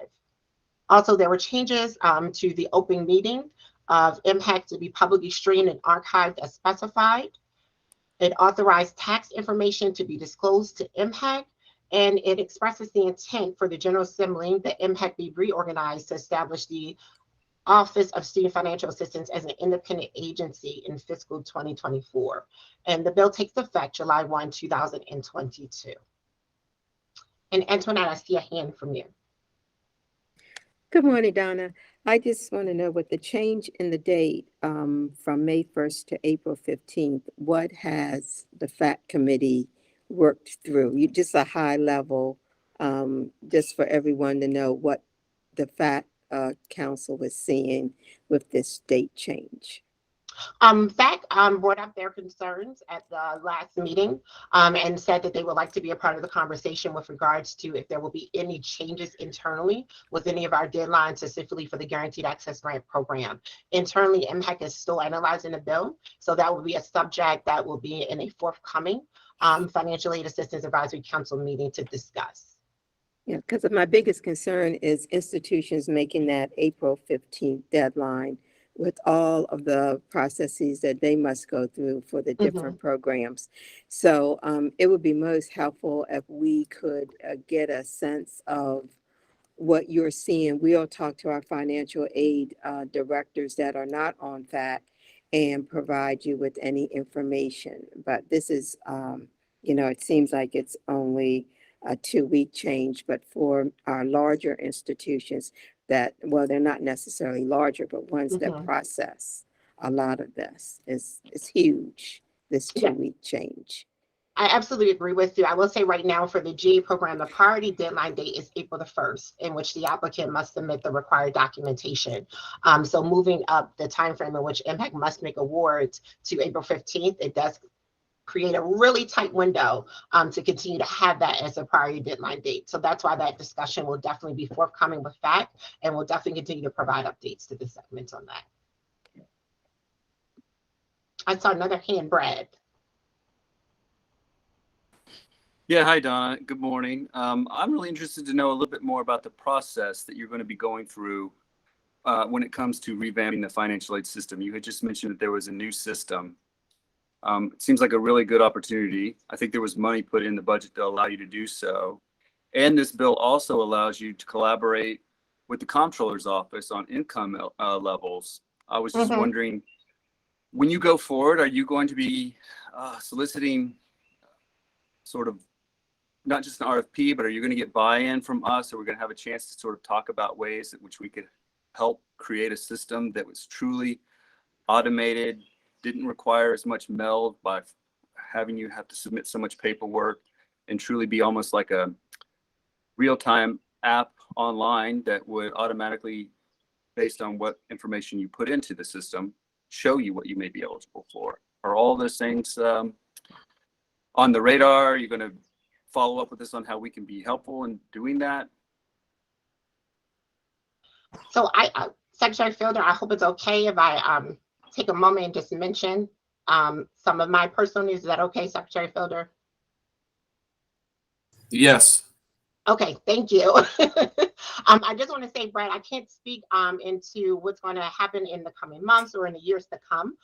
Speaker 11: Also, there were changes to the open meeting of MHEC to be publicly streamed and archived as specified. It authorized tax information to be disclosed to MHEC, and it expresses the intent for the General Assembly that MHEC be reorganized to establish the Office of Student Financial Assistance as an independent agency in fiscal 2024. And the bill takes effect July 1, 2022. And Antoinette, I see a hand from you.
Speaker 9: Good morning, Donna. I just want to know what the change in the date from May 1st to April 15th, what has the FAC committee worked through? Just a high level, just for everyone to know what the FAT council was seeing with this date change.
Speaker 11: FAC brought up their concerns at the last meeting and said that they would like to be a part of the conversation with regards to if there will be any changes internally with any of our deadlines, specifically for the Guaranteed Access Grant Program. Internally, MHEC is still analyzing the bill, so that will be a subject that will be in a forthcoming Financial Aid Assistance Advisory Council meeting to discuss.
Speaker 9: Yeah, because my biggest concern is institutions making that April 15th deadline with all of the processes that they must go through for the different programs. So it would be most helpful if we could get a sense of what you're seeing. We'll talk to our financial aid directors that are not on FAT and provide you with any information. But this is, it seems like it's only a 2-week change, but for our larger institutions that, well, they're not necessarily larger, but ones that process a lot of this is huge, this 2-week change.
Speaker 11: I absolutely agree with you. I will say right now for the GA program, the priority deadline date is April the 1st, in which the applicant must submit the required documentation. So moving up the timeframe in which MHEC must make awards to April 15th, it does create a really tight window to continue to have that as a priority deadline date. So that's why that discussion will definitely be forthcoming with FAC, and we'll definitely continue to provide updates to the segment on that. I saw another hand, Brad.
Speaker 8: Yeah, hi, Donna. Good morning. I'm really interested to know a little bit more about the process that you're going to be going through when it comes to revamping the financial aid system. You had just mentioned that there was a new system. It seems like a really good opportunity. I think there was money put in the budget to allow you to do so. And this bill also allows you to collaborate with the comptroller's office on income levels. I was just wondering, when you go forward, are you going to be soliciting sort of not just an RFP, but are you going to get buy-in from us? Or we're going to have a chance to sort of talk about ways in which we could help create a system that was truly automated, didn't require as much meld by having you have to submit so much paperwork, and truly be almost like a real-time app online that would automatically, based on what information you put into the system, show you what you may be eligible for? Are all those things on the radar? Are you going to follow up with us on how we can be helpful in doing that?
Speaker 11: So Secretary Fielder, I hope it's okay if I take a moment and just mention some of my personal news. Is that okay, Secretary Fielder?
Speaker 1: Yes.
Speaker 11: Okay, thank you. I just want to say, Brad, I can't speak into what's going to happen in the coming months or in the years to come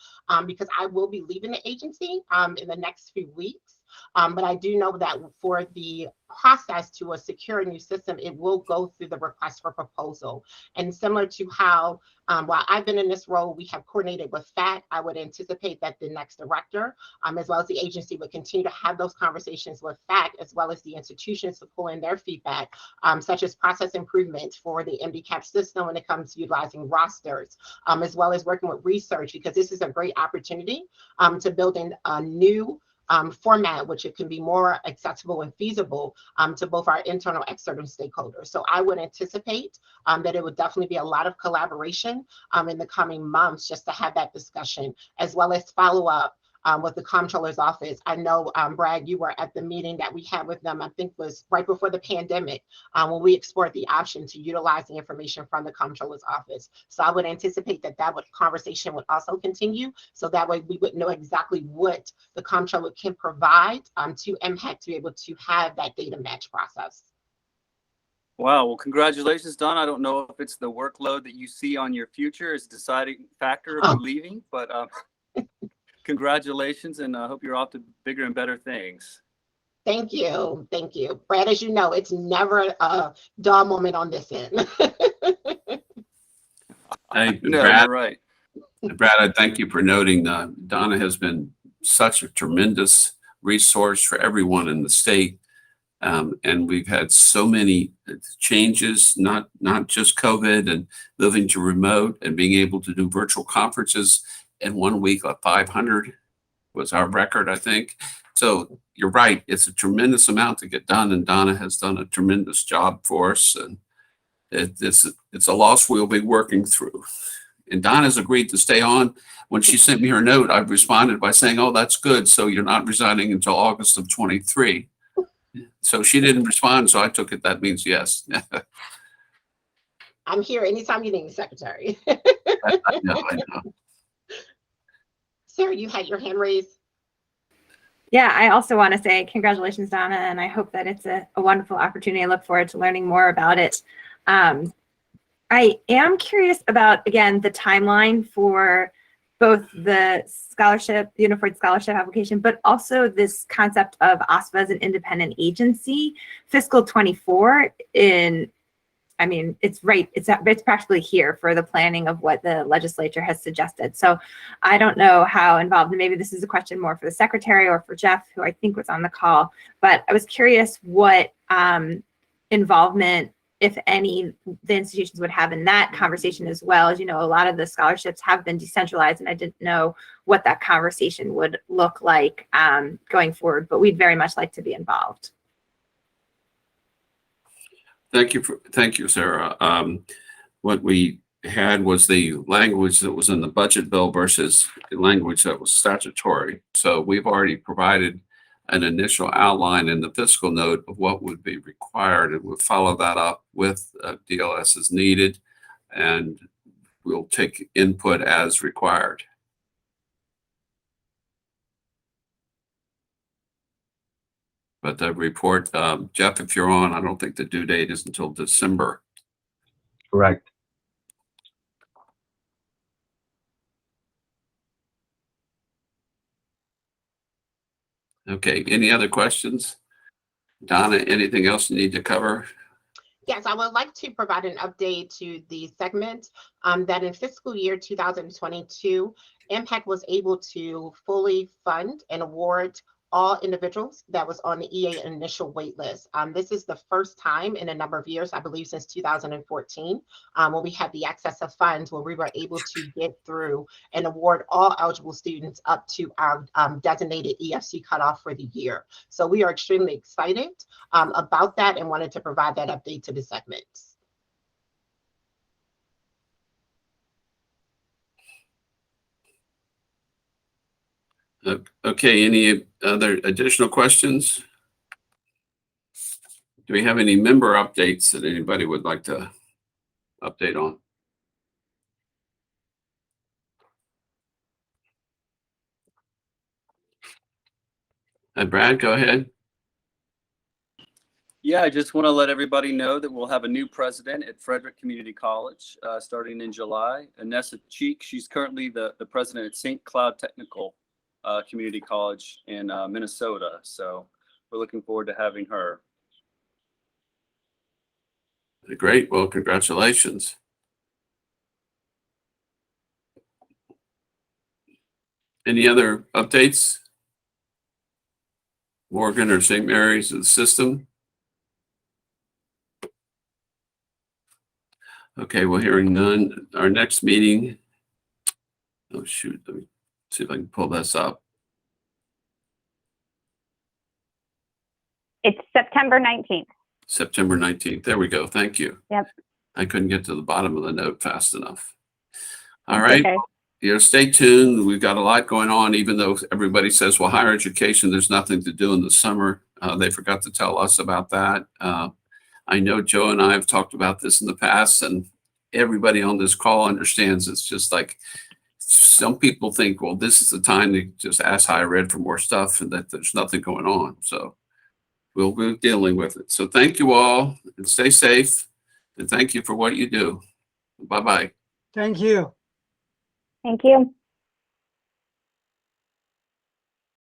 Speaker 11: because I will be leaving the agency in the next few weeks. But I do know that for the process to secure a new system, it will go through the request for proposal. And similar to how, while I've been in this role, we have coordinated with FAC, I would anticipate that the next director, as well as the agency, would continue to have those conversations with FAC, as well as the institutions to pull in their feedback, such as process improvements for the MDCAP system when it comes to utilizing rosters, as well as working with research, because this is a great opportunity to build in a new format, which it can be more accessible and feasible to both our internal and external stakeholders. So I would anticipate that it would definitely be a lot of collaboration in the coming months just to have that discussion, as well as follow up with the comptroller's office. I know, Brad, you were at the meeting that we had with them, I think was right before the pandemic, when we explored the option to utilize the information from the comptroller's office. So I would anticipate that conversation would also continue. So that way we would know exactly what the comptroller can provide to MHEC to be able to have that data match process.
Speaker 8: Wow. Well, congratulations, Don. I don't know if it's the workload that you see on your future is a deciding factor of you leaving, but congratulations, and I hope you're off to bigger and better things.
Speaker 11: Thank you. Thank you. Brad, as you know, it's never a dull moment on this end.
Speaker 1: Hey,
Speaker 8: No,
Speaker 1: Brad,
Speaker 8: you're right.
Speaker 1: Brad, I thank you for noting Donna has been such a tremendous resource for everyone in the state. And we've had so many changes, not just COVID and moving to remote and being able to do virtual conferences in 1 week. 500 was our record, I think. So you're right. It's a tremendous amount to get done. And Donna has done a tremendous job for us. And it's a loss we'll be working through. And Donna's agreed to stay on. When she sent me her note, I responded by saying, oh, that's good. So you're not resigning until August of 23. So she didn't respond. So I took it. That means yes.
Speaker 11: I'm here anytime you need me, Secretary.
Speaker 1: I know.
Speaker 11: Sarah, you had your hand raised.
Speaker 5: Yeah, I also want to say congratulations, Donna, and I hope that it's a wonderful opportunity. I look forward to learning more about it. I am curious about, again, the timeline for both the scholarship, the Unified Scholarship application, but also this concept of OSPA as an independent agency. Fiscal 24 it's practically here for the planning of what the legislature has suggested. So I don't know how involved, and maybe this is a question more for the secretary or for Jeff, who I think was on the call, but I was curious what involvement, if any, the institutions would have in that conversation as well. As you know, a lot of the scholarships have been decentralized, and I didn't know what that conversation would look like going forward, but we'd very much like to be involved.
Speaker 1: Thank you, Sarah. What we had was the language that was in the budget bill versus the language that was statutory. So we've already provided an initial outline in the fiscal note of what would be required, and we'll follow that up with DLS as needed, and we'll take input as required. But the report, Jeff, if you're on, I don't think the due date is until December.
Speaker 12: Correct.
Speaker 1: Okay, any other questions? Donna, anything else you need to cover?
Speaker 11: Yes, I would like to provide an update to the segment that in fiscal year 2022, Impact was able to fully fund and award all individuals that was on the EA initial wait list. This is the first time in a number of years, I believe since 2014, when we had the excess of funds where we were able to get through and award all eligible students up to our designated EFC cutoff for the year. So we are extremely excited about that and wanted to provide that update to the segment.
Speaker 1: Okay, any other additional questions? Do we have any member updates that anybody would like to update on? Brad, go ahead.
Speaker 8: Yeah, I just want to let everybody know that we'll have a new president at Frederick Community College starting in July. Anessa Cheek, she's currently the president at St. Cloud Technical Community College in Minnesota. So we're looking forward to having her.
Speaker 1: Great. Well, congratulations. Any other updates? Morgan or St. Mary's of the system? Okay, well, hearing none. Our next meeting. Oh, shoot. Let me see if I can pull this up.
Speaker 3: It's September 19th.
Speaker 1: September 19th. There we go. Thank you.
Speaker 3: Yep.
Speaker 1: I couldn't get to the bottom of the note fast enough. All right.
Speaker 3: Okay.
Speaker 1: Stay tuned. We've got a lot going on, even though everybody says, well, higher education, there's nothing to do in the summer. They forgot to tell us about that. I know Joe and I have talked about this in the past, and everybody on this call understands it's just like some people think, well, this is the time to just ask higher ed for more stuff and that there's nothing going on. So we'll be dealing with it. So thank you all and stay safe. And thank you for what you do. Bye-bye.
Speaker 10: Thank you.
Speaker 3: Thank you.